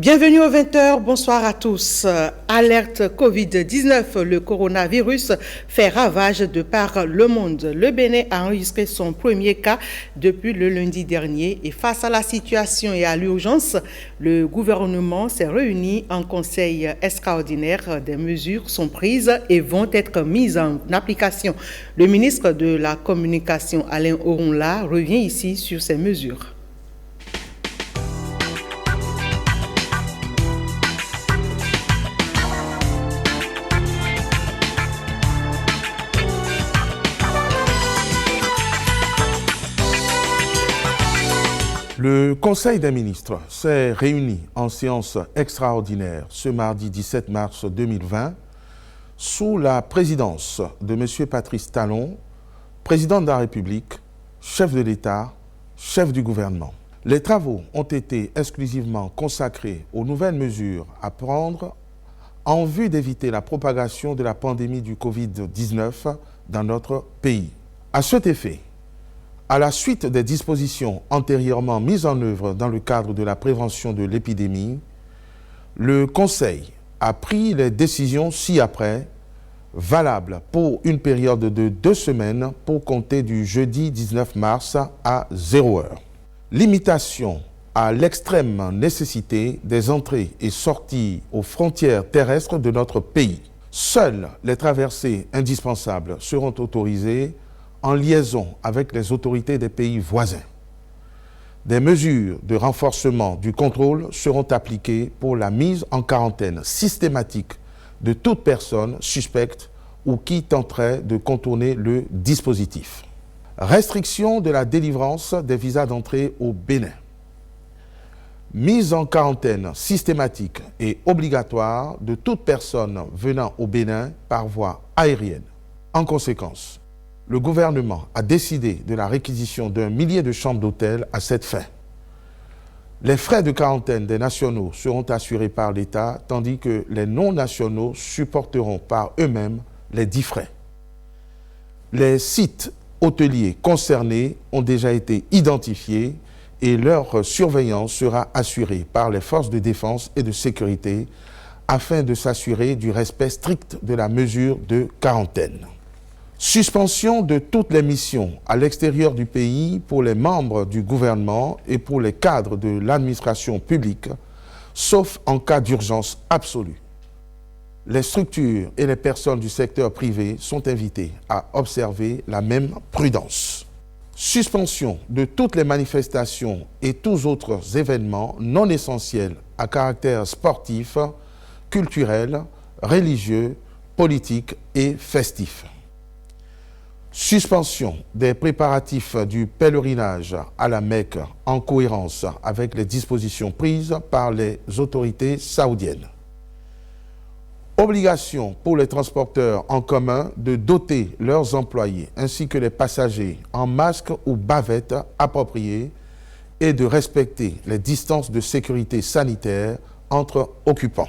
Bienvenue aux 20h, bonsoir à tous. Alerte Covid-19, le coronavirus fait ravage de par le monde. Le Bénin a enregistré son premier cas depuis le lundi dernier et face à la situation et à l'urgence, le gouvernement s'est réuni en conseil extraordinaire. Des mesures sont prises et vont être mises en application. Le ministre de la Communication, Alain Oronla, revient ici sur ces mesures. Le Conseil des ministres s'est réuni en séance extraordinaire ce mardi 17 mars 2020 sous la présidence de M. Patrice Talon, président de la République, chef de l'État, chef du gouvernement. Les travaux ont été exclusivement consacrés aux nouvelles mesures à prendre en vue d'éviter la propagation de la pandémie du Covid-19 dans notre pays. À cet effet, à la suite des dispositions antérieurement mises en œuvre dans le cadre de la prévention de l'épidémie, le Conseil a pris les décisions ci-après, valables pour une période de 2 semaines pour compter du jeudi 19 mars à 0 heure. Limitation à l'extrême nécessité des entrées et sorties aux frontières terrestres de notre pays. Seules les traversées indispensables seront autorisées en liaison avec les autorités des pays voisins. Des mesures de renforcement du contrôle seront appliquées pour la mise en quarantaine systématique de toute personne suspecte ou qui tenterait de contourner le dispositif. Restriction de la délivrance des visas d'entrée au Bénin. Mise en quarantaine systématique et obligatoire de toute personne venant au Bénin par voie aérienne. En conséquence, le gouvernement a décidé de la réquisition d'1 millier de chambres d'hôtel à cette fin. Les frais de quarantaine des nationaux seront assurés par l'État, tandis que les non-nationaux supporteront par eux-mêmes les 10 frais. Les sites hôteliers concernés ont déjà été identifiés et leur surveillance sera assurée par les forces de défense et de sécurité afin de s'assurer du respect strict de la mesure de quarantaine. Suspension de toutes les missions à l'extérieur du pays pour les membres du gouvernement et pour les cadres de l'administration publique, sauf en cas d'urgence absolue. Les structures et les personnes du secteur privé sont invitées à observer la même prudence. Suspension de toutes les manifestations et tous autres événements non essentiels à caractère sportif, culturel, religieux, politique et festif. Suspension des préparatifs du pèlerinage à la Mecque en cohérence avec les dispositions prises par les autorités saoudiennes. Obligation pour les transporteurs en commun de doter leurs employés ainsi que les passagers en masques ou bavettes appropriées et de respecter les distances de sécurité sanitaire entre occupants.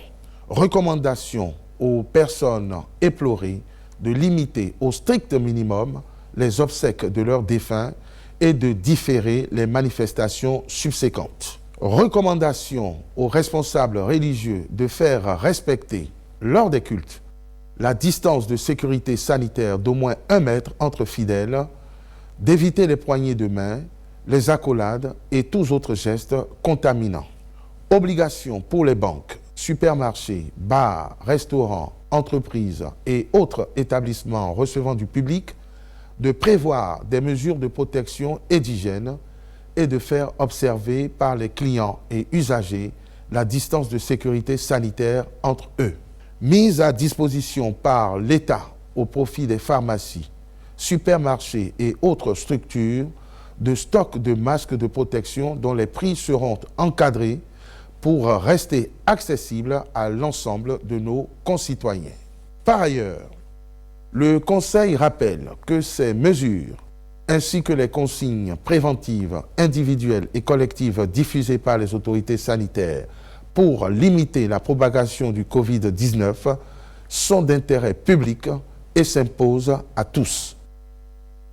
Recommandation aux personnes éplorées de limiter au strict minimum les obsèques de leurs défunts et de différer les manifestations subséquentes. Recommandation aux responsables religieux de faire respecter, lors des cultes, la distance de sécurité sanitaire d'au moins 1 mètre entre fidèles, d'éviter les poignées de main, les accolades et tous autres gestes contaminants. Obligation pour les banques, supermarchés, bars, restaurants, entreprises et autres établissements recevant du public de prévoir des mesures de protection et d'hygiène et de faire observer par les clients et usagers la distance de sécurité sanitaire entre eux. Mise à disposition par l'État au profit des pharmacies, supermarchés et autres structures de stocks de masques de protection dont les prix seront encadrés pour rester accessible à l'ensemble de nos concitoyens. Par ailleurs, le Conseil rappelle que ces mesures, ainsi que les consignes préventives individuelles et collectives diffusées par les autorités sanitaires pour limiter la propagation du Covid-19, sont d'intérêt public et s'imposent à tous.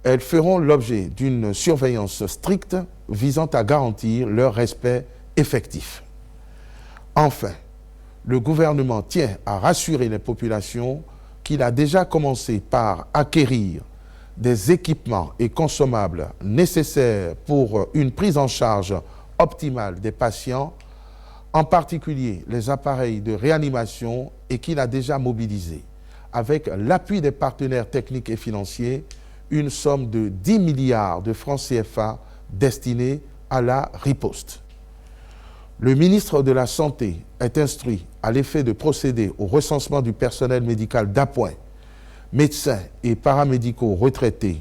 Elles feront l'objet d'une surveillance stricte visant à garantir leur respect effectif. Enfin, le gouvernement tient à rassurer les populations qu'il a déjà commencé par acquérir des équipements et consommables nécessaires pour une prise en charge optimale des patients, en particulier les appareils de réanimation, et qu'il a déjà mobilisé, avec l'appui des partenaires techniques et financiers, une somme de 10 milliards de francs CFA destinée à la riposte. Le ministre de la Santé est instruit à l'effet de procéder au recensement du personnel médical d'appoint, médecins et paramédicaux retraités,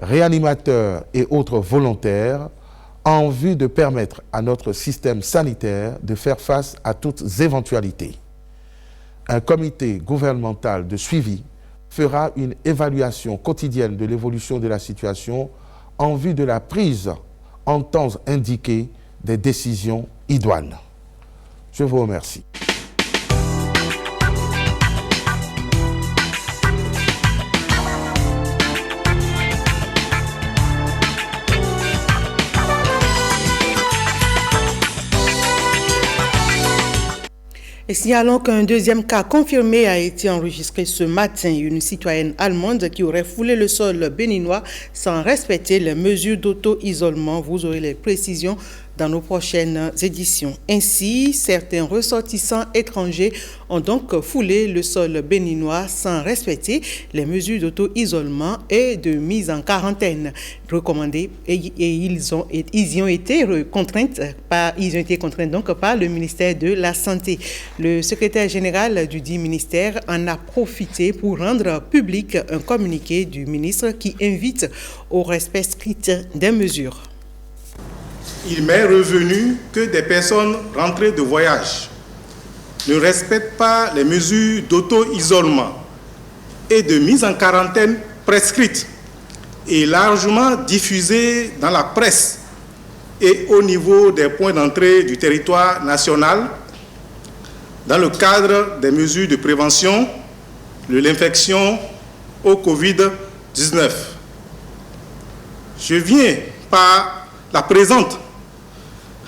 réanimateurs et autres volontaires, en vue de permettre à notre système sanitaire de faire face à toutes éventualités. Un comité gouvernemental de suivi fera une évaluation quotidienne de l'évolution de la situation en vue de la prise en temps indiqué des décisions idoines. Je vous remercie. Et signalons qu'un deuxième cas confirmé a été enregistré ce matin. Une citoyenne allemande qui aurait foulé le sol béninois sans respecter les mesures d'auto-isolement. Vous aurez les précisions dans nos prochaines éditions. Ainsi, certains ressortissants étrangers ont donc foulé le sol béninois sans respecter les mesures d'auto-isolement et de mise en quarantaine recommandées, et ils ont été contraints par le ministère de la Santé. Le secrétaire général du dit ministère en a profité pour rendre public un communiqué du ministre qui invite au respect strict des mesures. Il m'est revenu que des personnes rentrées de voyage ne respectent pas les mesures d'auto-isolement et de mise en quarantaine prescrites et largement diffusées dans la presse et au niveau des points d'entrée du territoire national dans le cadre des mesures de prévention de l'infection au Covid-19. Je viens par la présente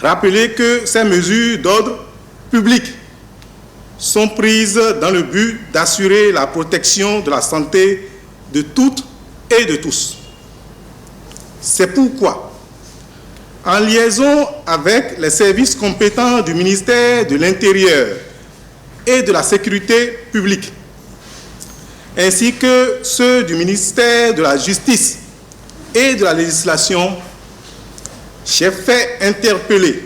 rappeler que ces mesures d'ordre public sont prises dans le but d'assurer la protection de la santé de toutes et de tous. C'est pourquoi, en liaison avec les services compétents du ministère de l'Intérieur et de la Sécurité publique, ainsi que ceux du ministère de la Justice et de la Législation, j'ai fait interpeller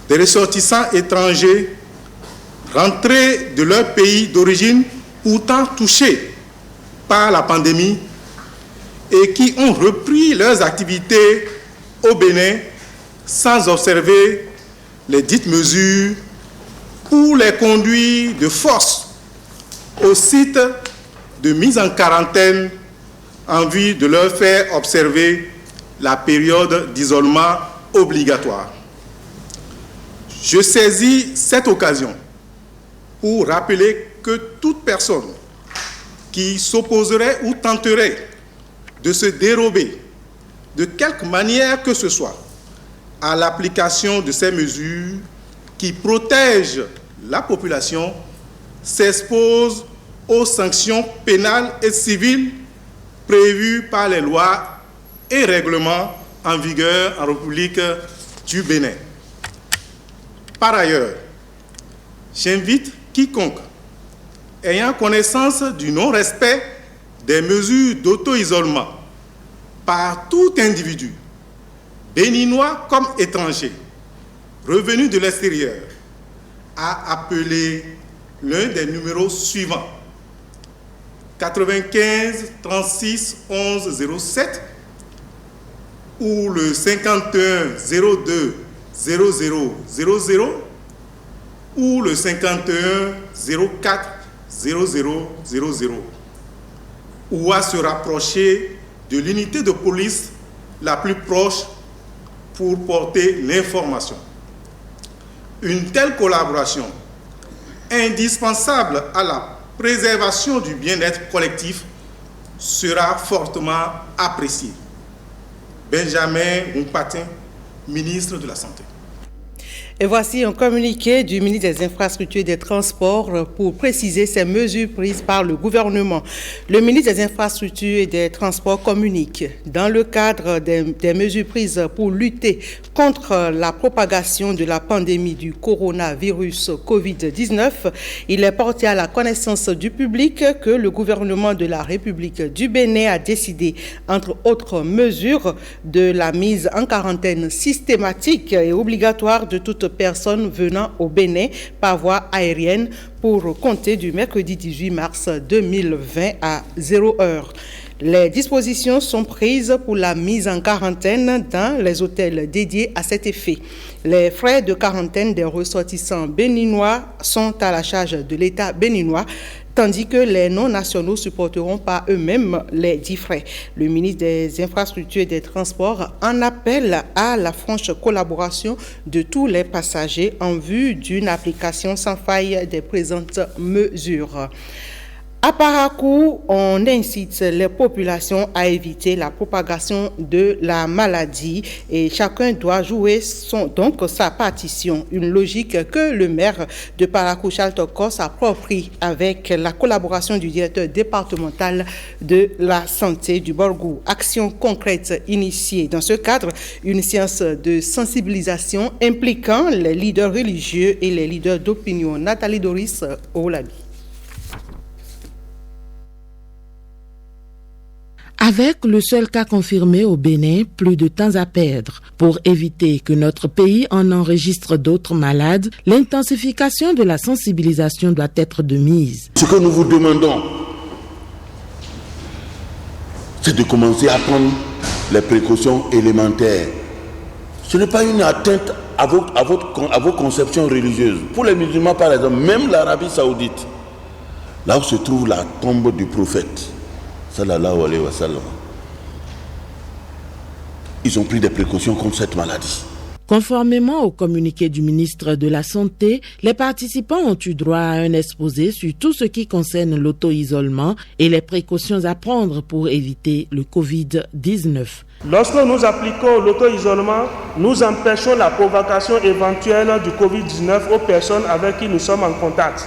des ressortissants étrangers rentrés de leur pays d'origine pourtant touchés par la pandémie et qui ont repris leurs activités au Bénin sans observer les dites mesures pour les conduire de force au site de mise en quarantaine en vue de leur faire observer la période d'isolement obligatoire. Je saisis cette occasion pour rappeler que toute personne qui s'opposerait ou tenterait de se dérober de quelque manière que ce soit à l'application de ces mesures qui protègent la population s'expose aux sanctions pénales et civiles prévues par les lois et règlements en vigueur en République du Bénin. Par ailleurs, j'invite quiconque ayant connaissance du non-respect des mesures d'auto-isolement par tout individu, béninois comme étranger, revenu de l'extérieur, à appeler l'un des numéros suivants: 95 36 11 07 ou le 51 02 00 00 ou le 51 04 00 00, ou à se rapprocher de l'unité de police la plus proche pour porter l'information. Une telle collaboration, indispensable à la préservation du bien-être collectif, sera fortement appréciée. Benjamin Mpatin, ministre de la Santé. Et voici un communiqué du ministre des Infrastructures et des Transports pour préciser ces mesures prises par le gouvernement. Le ministre des Infrastructures et des Transports communique. Dans le cadre des mesures prises pour lutter contre la propagation de la pandémie du coronavirus Covid-19, il est porté à la connaissance du public que le gouvernement de la République du Bénin a décidé, entre autres mesures, de la mise en quarantaine systématique et obligatoire de toute personne venant au Bénin par voie aérienne pour compter du mercredi 18 mars 2020 à 0h. Les dispositions sont prises pour la mise en quarantaine dans les hôtels dédiés à cet effet. Les frais de quarantaine des ressortissants béninois sont à la charge de l'État béninois, tandis que les non-nationaux supporteront par eux-mêmes les dits frais. Le ministre des Infrastructures et des Transports en appelle à la franche collaboration de tous les passagers en vue d'une application sans faille des présentes mesures. À Parakou, on incite les populations à éviter la propagation de la maladie et chacun doit jouer sa partition. Une logique que le maire de Parakou, Charles Tokos, s'approprie avec la collaboration du directeur départemental de la santé du Borgou. Action concrète initiée dans ce cadre, une séance de sensibilisation impliquant les leaders religieux et les leaders d'opinion. Nathalie Doris Olabi. Avec le seul cas confirmé au Bénin, plus de temps à perdre. Pour éviter que notre pays en enregistre d'autres malades, l'intensification de la sensibilisation doit être de mise. Ce que nous vous demandons, c'est de commencer à prendre les précautions élémentaires. Ce n'est pas une atteinte à vos conceptions religieuses. Pour les musulmans, par exemple, même l'Arabie Saoudite, là où se trouve la tombe du prophète, sallallahu alayhi wa sallam, ils ont pris des précautions contre cette maladie. Conformément au communiqué du ministre de la Santé, les participants ont eu droit à un exposé sur tout ce qui concerne l'auto-isolement et les précautions à prendre pour éviter le Covid-19. Lorsque nous appliquons l'auto-isolement, nous empêchons la propagation éventuelle du Covid-19 aux personnes avec qui nous sommes en contact.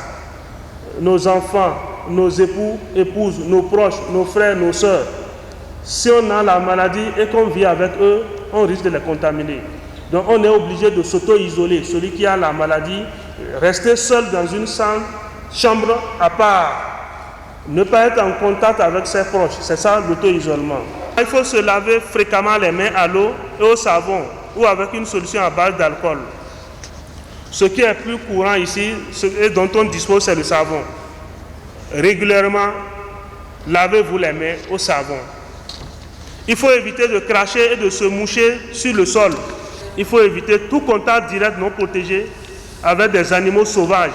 Nos enfants, nos époux, épouses, nos proches, nos frères, nos sœurs. Si on a la maladie et qu'on vit avec eux, on risque de les contaminer. Donc on est obligé de s'auto-isoler. Celui qui a la maladie, rester seul dans une chambre à part. Ne pas être en contact avec ses proches. C'est ça l'auto-isolement. Il faut se laver fréquemment les mains à l'eau et au savon ou avec une solution à base d'alcool. Ce qui est plus courant ici et dont on dispose, c'est le savon. Régulièrement, lavez-vous les mains au savon. Il faut éviter de cracher et de se moucher sur le sol. Il faut éviter tout contact direct non protégé avec des animaux sauvages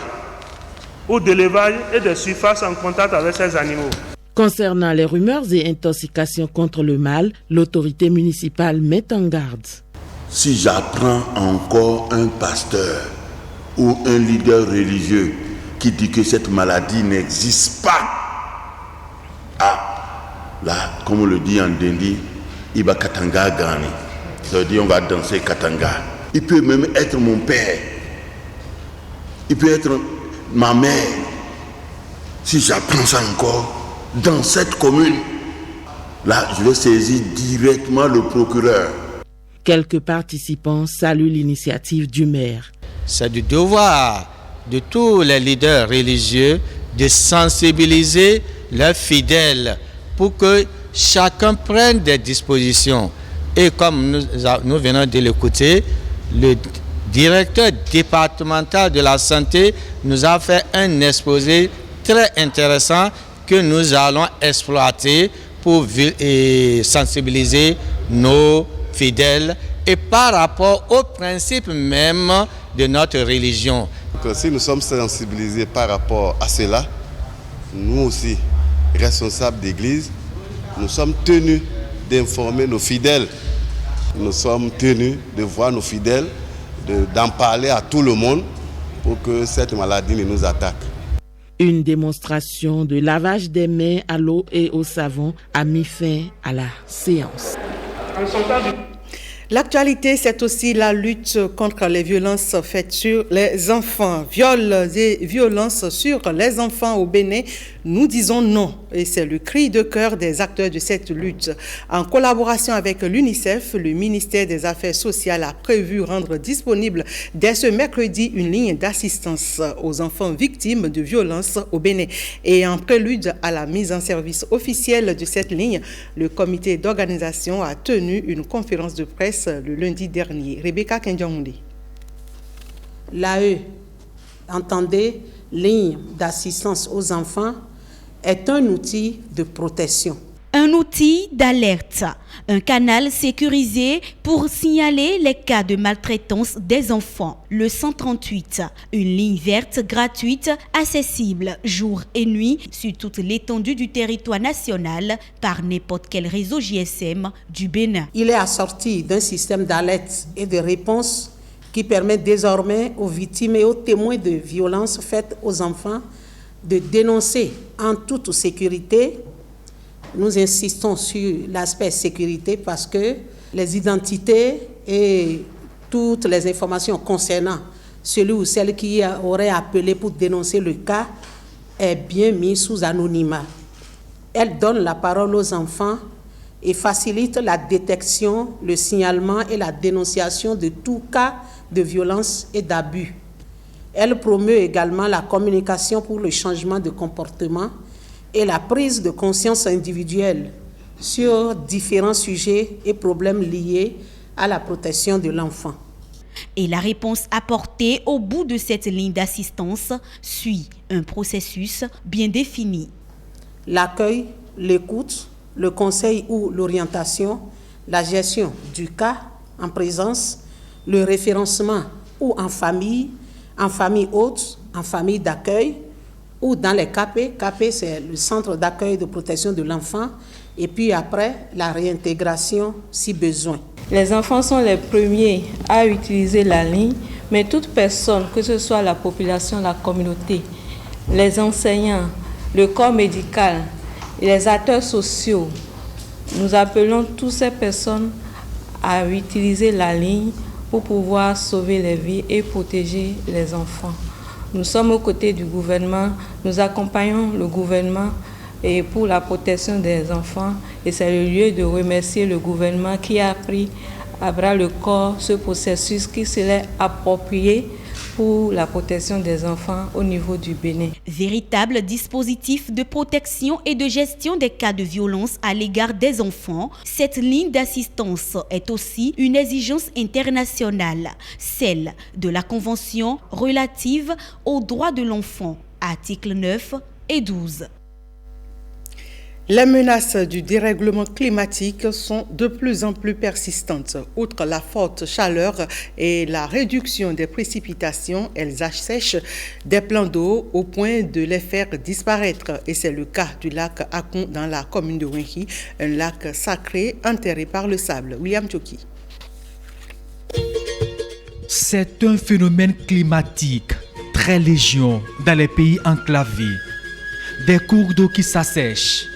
ou de l'élevage et des surfaces en contact avec ces animaux. Concernant les rumeurs et intoxications contre le mal, l'autorité municipale met en garde. Si j'apprends encore un pasteur ou un leader religieux qui dit que cette maladie n'existe pas, là, comme on le dit en Dendi, il va Katanga gagner. Ça veut dire on va danser Katanga. Il peut même être mon père. Il peut être ma mère. Si j'apprends ça encore dans cette commune, là, je vais saisir directement le procureur. Quelques participants saluent l'initiative du maire. C'est du devoir de tous les leaders religieux de sensibiliser leurs fidèles pour que chacun prenne des dispositions. Et comme nous venons de l'écouter, le directeur départemental de la santé nous a fait un exposé très intéressant que nous allons exploiter pour sensibiliser nos fidèles et par rapport aux principes même de notre religion. Donc, si nous sommes sensibilisés par rapport à cela, nous aussi, responsables d'église, nous sommes tenus d'informer nos fidèles. Nous sommes tenus de voir nos fidèles, d'en parler à tout le monde pour que cette maladie ne nous attaque. Une démonstration de lavage des mains à l'eau et au savon a mis fin à la séance. L'actualité, c'est aussi la lutte contre les violences faites sur les enfants. Viols et violences sur les enfants au Bénin, nous disons non. Et c'est le cri de cœur des acteurs de cette lutte. En collaboration avec l'UNICEF, le ministère des Affaires sociales a prévu rendre disponible dès ce mercredi une ligne d'assistance aux enfants victimes de violences au Bénin. Et en prélude à la mise en service officielle de cette ligne, le comité d'organisation a tenu une conférence de presse le lundi dernier. Rebecca Kendiamoundé. L'AE, entendez, ligne d'assistance aux enfants, est un outil de protection. Un outil d'alerte, un canal sécurisé pour signaler les cas de maltraitance des enfants. Le 138, une ligne verte gratuite, accessible jour et nuit sur toute l'étendue du territoire national par n'importe quel réseau GSM du Bénin. Il est assorti d'un système d'alerte et de réponse qui permet désormais aux victimes et aux témoins de violences faites aux enfants de dénoncer en toute sécurité. Nous insistons sur l'aspect sécurité parce que les identités et toutes les informations concernant celui ou celle qui aurait appelé pour dénoncer le cas est bien mis sous anonymat. Elle donne la parole aux enfants et facilite la détection, le signalement et la dénonciation de tout cas de violence et d'abus. Elle promeut également la communication pour le changement de comportement et la prise de conscience individuelle sur différents sujets et problèmes liés à la protection de l'enfant. Et la réponse apportée au bout de cette ligne d'assistance suit un processus bien défini. L'accueil, l'écoute, le conseil ou l'orientation, la gestion du cas en présence, le référencement ou en famille haute, en famille d'accueil, ou dans les CAP. CAP, c'est le centre d'accueil de protection de l'enfant. Et puis après, la réintégration si besoin. Les enfants sont les premiers à utiliser la ligne, mais toute personne, que ce soit la population, la communauté, les enseignants, le corps médical, les acteurs sociaux, nous appelons toutes ces personnes à utiliser la ligne pour pouvoir sauver les vies et protéger les enfants. Nous sommes aux côtés du gouvernement, nous accompagnons le gouvernement et pour la protection des enfants. Et c'est le lieu de remercier le gouvernement qui a pris à bras le corps ce processus qui serait approprié pour la protection des enfants au niveau du Bénin. Véritable dispositif de protection et de gestion des cas de violence à l'égard des enfants, cette ligne d'assistance est aussi une exigence internationale, celle de la Convention relative aux droits de l'enfant, articles 9 et 12. Les menaces du dérèglement climatique sont de plus en plus persistantes. Outre la forte chaleur et la réduction des précipitations, elles assèchent des plans d'eau au point de les faire disparaître. Et c'est le cas du lac Akon dans la commune de Wenki, un lac sacré enterré par le sable. William Tchoki. C'est un phénomène climatique très légion dans les pays enclavés. Des cours d'eau qui s'assèchent,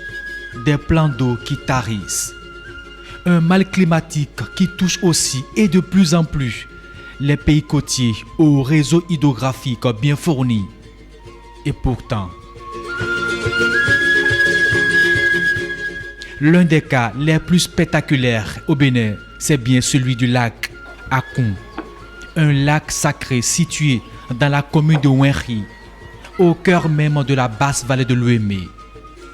des plans d'eau qui tarissent. Un mal climatique qui touche aussi et de plus en plus les pays côtiers au réseau hydrographique bien fourni. Et pourtant, l'un des cas les plus spectaculaires au Bénin, c'est bien celui du lac Akon, un lac sacré situé dans la commune de Wenki, au cœur même de la basse vallée de l'Ouémé.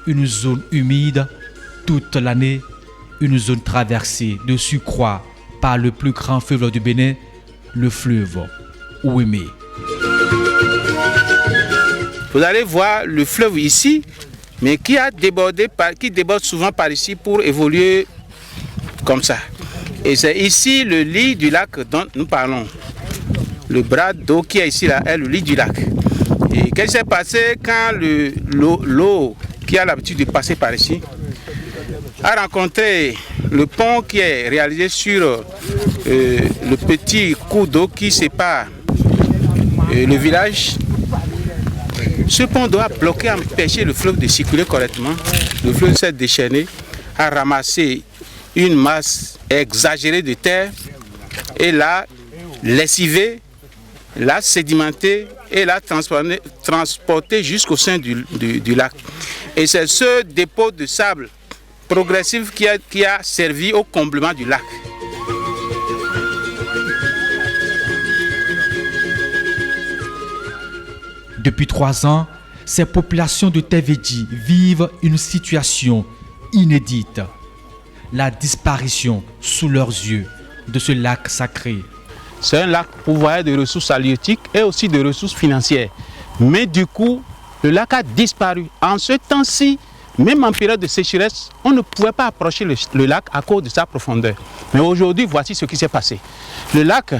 Une zone humide toute l'année, une zone traversée de surcroît par le plus grand fleuve du Bénin, le fleuve Ouémé. Vous allez voir le fleuve ici, mais qui déborde souvent par ici pour évoluer comme ça. Et c'est ici le lit du lac dont nous parlons. Le bras d'eau qui est ici là est le lit du lac. Et qu'est-ce qui s'est passé quand l'eau qui a l'habitude de passer par ici a rencontré le pont qui est réalisé sur le petit cours d'eau qui sépare le village. Ce pont doit bloquer, empêcher le fleuve de circuler correctement. Le fleuve s'est déchaîné, a ramassé une masse exagérée de terre et l'a lessivé, l'a sédimenté et l'a transporté jusqu'au sein du lac. Et c'est ce dépôt de sable progressif qui a servi au comblement du lac. Depuis 3 ans, ces populations de Tevedji vivent une situation inédite. La disparition sous leurs yeux de ce lac sacré. C'est un lac pourvoyeur de ressources halieutiques et aussi de ressources financières. Mais du coup, le lac a disparu. En ce temps-ci, même en période de sécheresse, on ne pouvait pas approcher le lac à cause de sa profondeur. Mais aujourd'hui, voici ce qui s'est passé. Le lac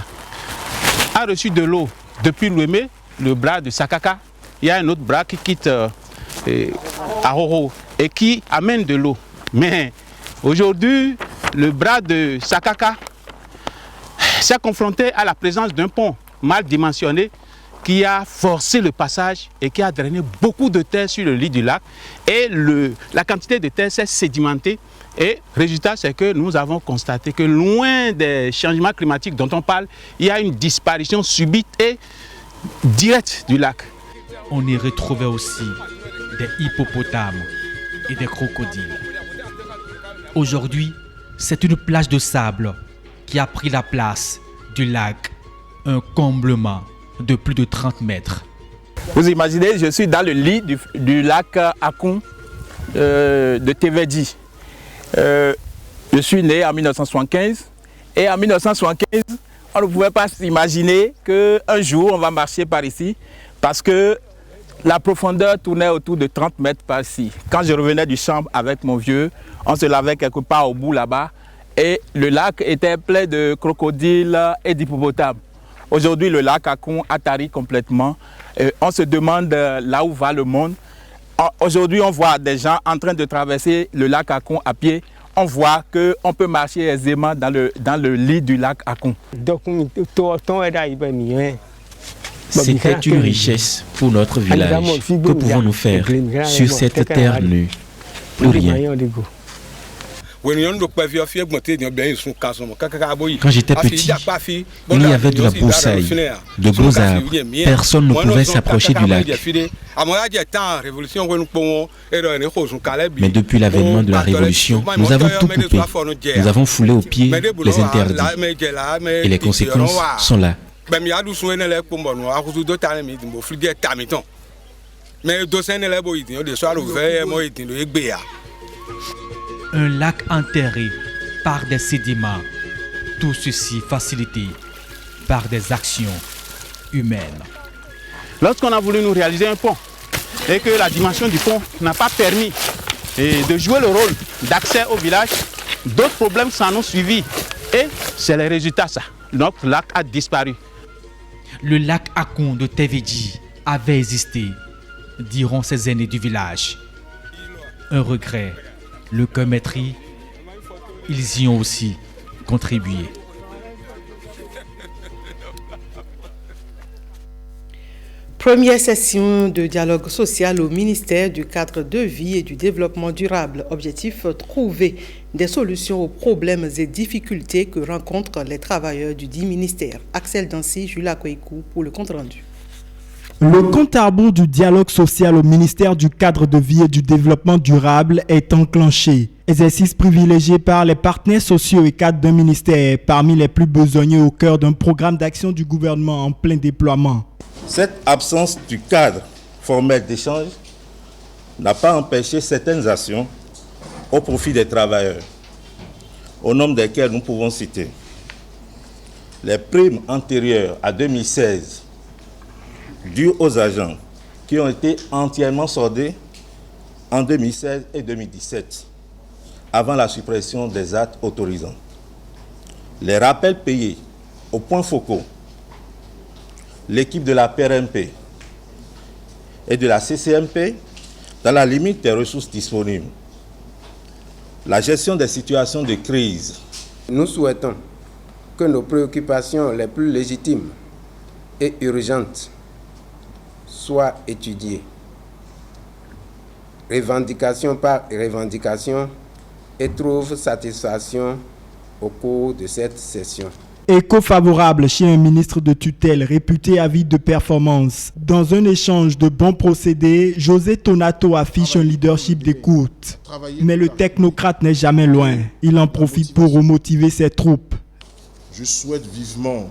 a reçu de l'eau depuis Louémé, le bras de Sakaka. Il y a un autre bras qui quitte Ahoro et qui amène de l'eau. Mais aujourd'hui, le bras de Sakaka s'est confronté à la présence d'un pont mal dimensionné qui a forcé le passage et qui a drainé beaucoup de terre sur le lit du lac. Et la quantité de terre s'est sédimentée. Et résultat, c'est que nous avons constaté que loin des changements climatiques dont on parle, il y a une disparition subite et directe du lac. On y retrouvait aussi des hippopotames et des crocodiles. Aujourd'hui, c'est une plage de sable qui a pris la place du lac, un comblement de plus de 30 mètres. Vous imaginez, je suis dans le lit du lac Akon de Tevedji. Je suis né en 1975 et en 1975, on ne pouvait pas s'imaginer qu'un jour on va marcher par ici parce que la profondeur tournait autour de 30 mètres par ici. Quand je revenais du champ avec mon vieux, on se lavait quelque part au bout là-bas et le lac était plein de crocodiles et d'hippopotames. Aujourd'hui, le lac Akon a tari complètement. On se demande là où va le monde. Aujourd'hui, on voit des gens en train de traverser le lac Akon à pied. On voit qu'on peut marcher aisément dans le lit du lac Akon. C'était une richesse pour notre village. Que pouvons-nous faire sur cette terre nue? Plus rien. Quand j'étais petit, il y avait de la broussaille, de gros arbres. Personne ne pouvait s'approcher du lac. Mais depuis l'avènement de la Révolution, nous avons tout coupé. Nous avons foulé aux pieds les interdits. Et les conséquences sont là. Un lac enterré par des sédiments, tout ceci facilité par des actions humaines. Lorsqu'on a voulu nous réaliser un pont et que la dimension du pont n'a pas permis de jouer le rôle d'accès au village, d'autres problèmes s'en ont suivi et c'est le résultat ça. Notre lac a disparu. Le lac Akon de Tevedji avait existé, diront ces aînés du village. Un regret. Le cœur meurtri, ils y ont aussi contribué. Première session de dialogue social au ministère du cadre de vie et du développement durable. Objectif, trouver des solutions aux problèmes et difficultés que rencontrent les travailleurs du dit ministère. Axel Dancy, Julia Koikou pour le compte rendu. Le compte à rebours du dialogue social au ministère du cadre de vie et du développement durable est enclenché. Exercice privilégié par les partenaires sociaux et cadres d'un ministère parmi les plus besogneux au cœur d'un programme d'action du gouvernement en plein déploiement. Cette absence du cadre formel d'échange n'a pas empêché certaines actions au profit des travailleurs, au nombre desquels nous pouvons citer les primes antérieures à 2016 dues aux agents qui ont été entièrement soldées en 2016 et 2017, avant la suppression des actes autorisants. Les rappels payés aux points focaux, l'équipe de la PRMP et de la CCMP dans la limite des ressources disponibles. La gestion des situations de crise. Nous souhaitons que nos préoccupations les plus légitimes et urgentes soient étudiées, revendication par revendication, et trouvent satisfaction au cours de cette session. Écho favorable chez un ministre de tutelle réputé avide de performance. Dans un échange de bons procédés, José Tonato affiche un leadership d'écoute. Mais le technocrate n'est jamais loin. Il en profite pour remotiver ses troupes. Je souhaite vivement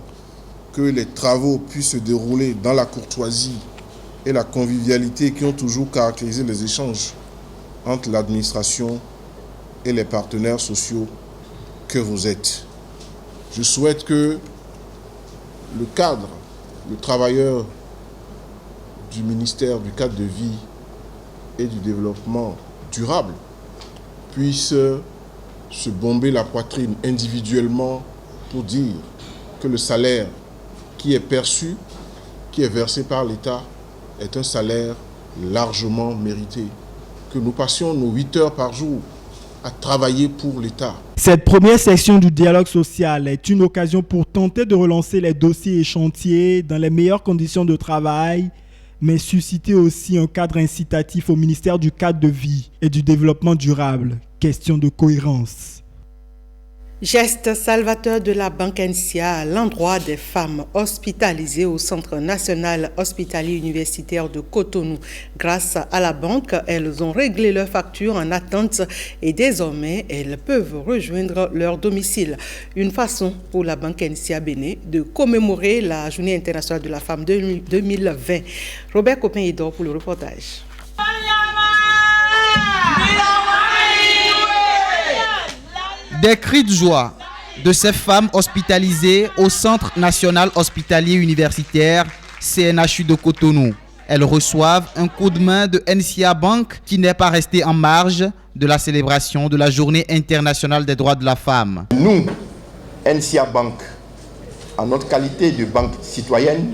que les travaux puissent se dérouler dans la courtoisie et la convivialité qui ont toujours caractérisé les échanges entre l'administration et les partenaires sociaux que vous êtes. Je souhaite que le cadre, le travailleur du ministère du cadre de vie et du développement durable puisse se bomber la poitrine individuellement pour dire que le salaire qui est perçu, qui est versé par l'État, est un salaire largement mérité. Que nous passions nos 8 heures par jour à travailler pour l'État. Cette première section du dialogue social est une occasion pour tenter de relancer les dossiers et chantiers dans les meilleures conditions de travail, mais susciter aussi un cadre incitatif au ministère du cadre de vie et du développement durable. Question de cohérence. Geste salvateur de la Banque NSIA à l'endroit des femmes hospitalisées au Centre national hospitalier universitaire de Cotonou. Grâce à la banque, elles ont réglé leurs factures en attente et désormais, elles peuvent rejoindre leur domicile. Une façon pour la Banque NSIA Bénin de commémorer la Journée internationale de la femme 2020. Robert Copin-Edor pour le reportage. Des cris de joie de ces femmes hospitalisées au Centre national hospitalier universitaire CNHU de Cotonou. Elles reçoivent un coup de main de NSIA Bank qui n'est pas resté en marge de la célébration de la Journée internationale des droits de la femme. Nous, NSIA Bank, en notre qualité de banque citoyenne,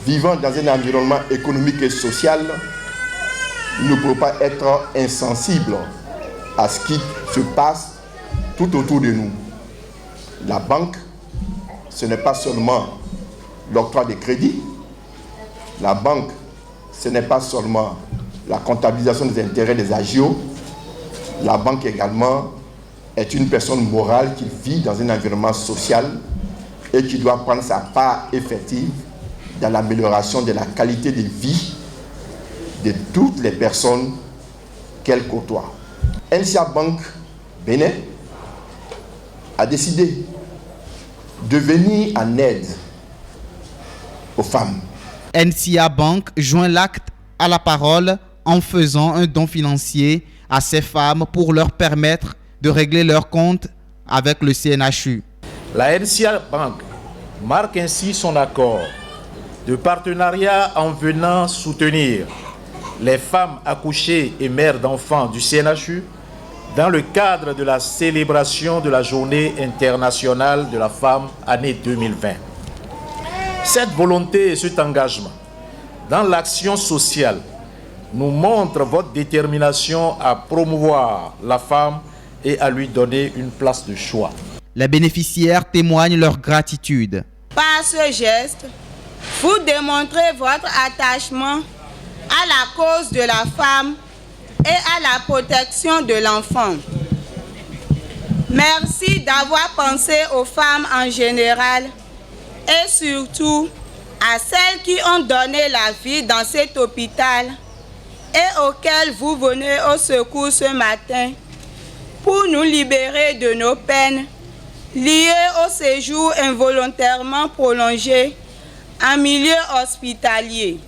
vivant dans un environnement économique et social, nous ne pouvons pas être insensibles à ce qui se passe tout autour de nous. La banque, ce n'est pas seulement l'octroi de crédits. La banque, ce n'est pas seulement la comptabilisation des intérêts des agios. La banque également est une personne morale qui vit dans un environnement social et qui doit prendre sa part effective dans l'amélioration de la qualité de vie de toutes les personnes qu'elle côtoie. NSIA Bank Bénin a décidé de venir en aide aux femmes. NSIA Bank joint l'acte à la parole en faisant un don financier à ces femmes pour leur permettre de régler leurs comptes avec le CNHU. La NSIA Bank marque ainsi son accord de partenariat en venant soutenir les femmes accouchées et mères d'enfants du CNHU dans le cadre de la célébration de la Journée internationale de la femme année 2020. Cette volonté et cet engagement dans l'action sociale nous montrent votre détermination à promouvoir la femme et à lui donner une place de choix. Les bénéficiaires témoignent leur gratitude. Par ce geste, vous démontrez votre attachement à la cause de la femme et à la protection de l'enfant. Merci d'avoir pensé aux femmes en général et surtout à celles qui ont donné la vie dans cet hôpital et auxquelles vous venez au secours ce matin pour nous libérer de nos peines liées au séjour involontairement prolongé en milieu hospitalier.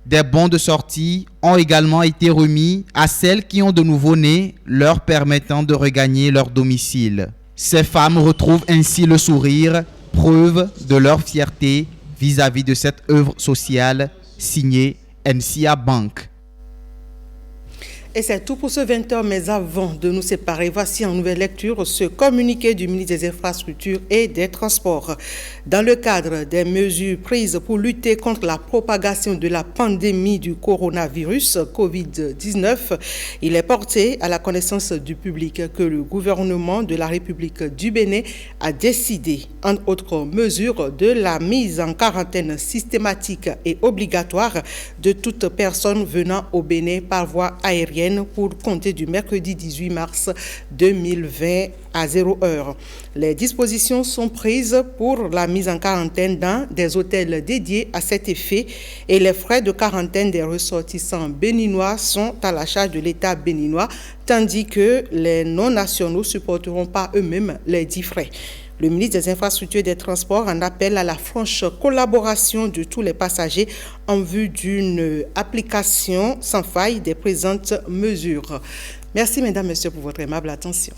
Des bons de sortie ont également été remis à celles qui ont de nouveau-nés, leur permettant de regagner leur domicile. Ces femmes retrouvent ainsi le sourire, preuve de leur fierté vis-à-vis de cette œuvre sociale signée NSIA Bank. Et c'est tout pour ce 20h, mais avant de nous séparer, voici en nouvelle lecture ce communiqué du ministre des Infrastructures et des Transports. Dans le cadre des mesures prises pour lutter contre la propagation de la pandémie du coronavirus Covid-19, il est porté à la connaissance du public que le gouvernement de la République du Bénin a décidé, entre autres mesures, de la mise en quarantaine systématique et obligatoire de toute personne venant au Bénin par voie aérienne quarantaine pour compter du mercredi 18 mars 2020 à 0h. Les dispositions sont prises pour la mise en quarantaine dans des hôtels dédiés à cet effet et les frais de quarantaine des ressortissants béninois sont à la charge de l'État béninois, tandis que les non-nationaux ne supporteront pas eux-mêmes les dits frais. Le ministre des Infrastructures et des Transports en appelle à la franche collaboration de tous les passagers en vue d'une application sans faille des présentes mesures. Merci, mesdames, messieurs, pour votre aimable attention.